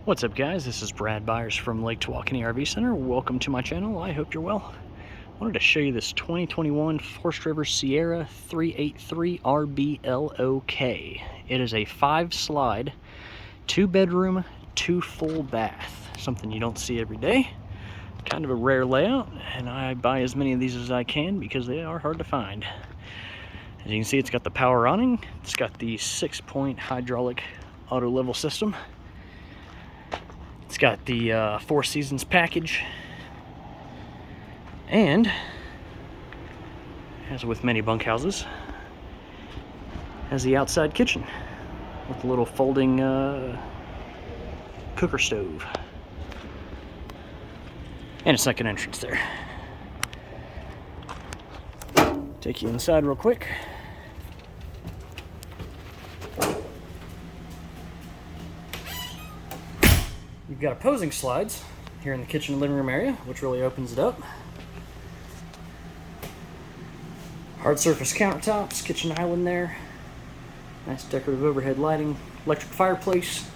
What's up, guys? This is Brad Byers from Lake Tawakoni RV Center. Welcome to my channel. I hope you're well. I wanted to show you this 2021 Forest River Sierra 383RBLOK. It is a 5-slide, 2-bedroom, 2-full bath. Something you don't see every day. Kind of a rare layout, and I buy as many of these as I can because they are hard to find. As you can see, it's got the power awning. It's got the 6-point hydraulic auto level system. It's got the 4 Seasons package, and as with many bunkhouses, has the outside kitchen with a little folding cooker stove and a second entrance there. Take you inside real quick. You've got opposing slides here in the kitchen and living room area, which really opens it up. Hard surface countertops, kitchen island there. Nice decorative overhead lighting, electric fireplace.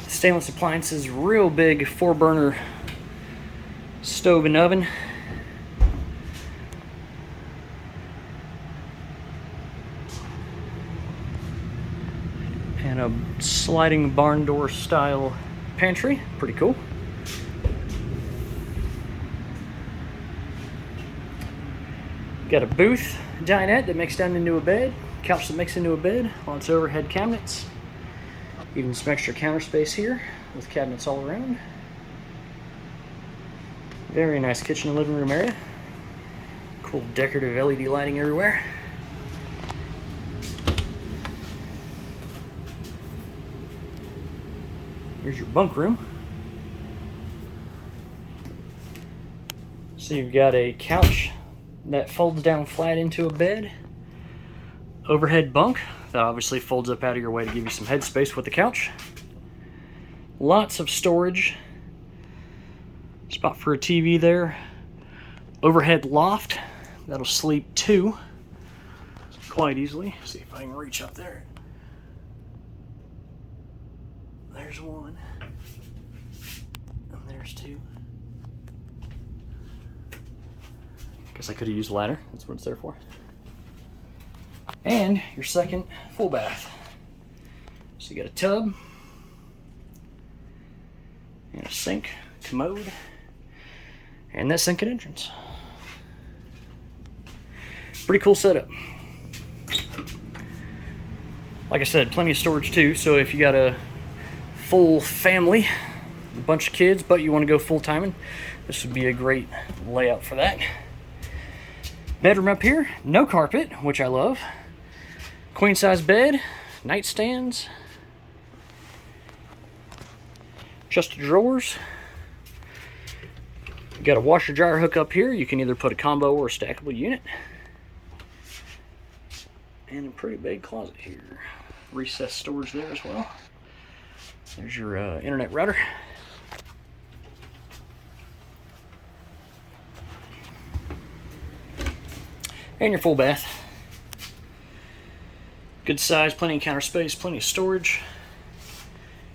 Stainless appliances, real big 4-burner stove and oven. And a sliding barn door style pantry. Pretty cool. Got a booth dinette that makes down into a bed, couch that makes into a bed, lots of overhead cabinets, even some extra counter space here with cabinets all around. Very nice kitchen and living room area. Cool decorative LED lighting everywhere. Here's your bunk room. So you've got a couch that folds down flat into a bed, overhead bunk that obviously folds up out of your way to give you some headspace with the couch. Lots of storage, spot for a TV there, overhead loft that'll sleep 2 quite easily. See if I can reach up there. There's 1, and there's 2. Guess I could have used a ladder. That's what it's there for. And your second full bath. So you got a tub and a sink, commode, and that second entrance. Pretty cool setup. Like I said, plenty of storage too. So if you got a full family, a bunch of kids, but you want to go full timing, this would be a great layout for that. Bedroom up here, no carpet, which I love. Queen size bed, nightstands, chest of drawers. You got a washer dryer hook up here. You can either put a combo or a stackable unit. And a pretty big closet here. Recessed storage there as well. There's your internet router. And your full bath. Good size, plenty of counter space, plenty of storage.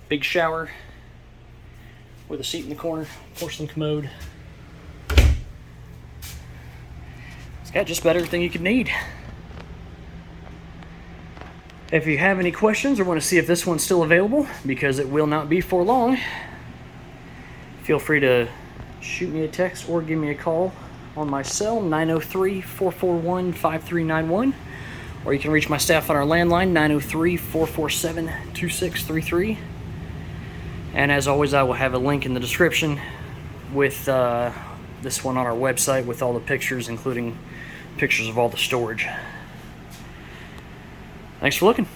Big shower with a seat in the corner, porcelain commode. It's got just about everything you could need. If you have any questions or want to see if this one's still available, because it will not be for long, feel free to shoot me a text or give me a call on my cell, 903-441-5391, or you can reach my staff on our landline, 903-447-2633. And as always, I will have a link in the description with this one on our website with all the pictures, including pictures of all the storage. Thanks for looking.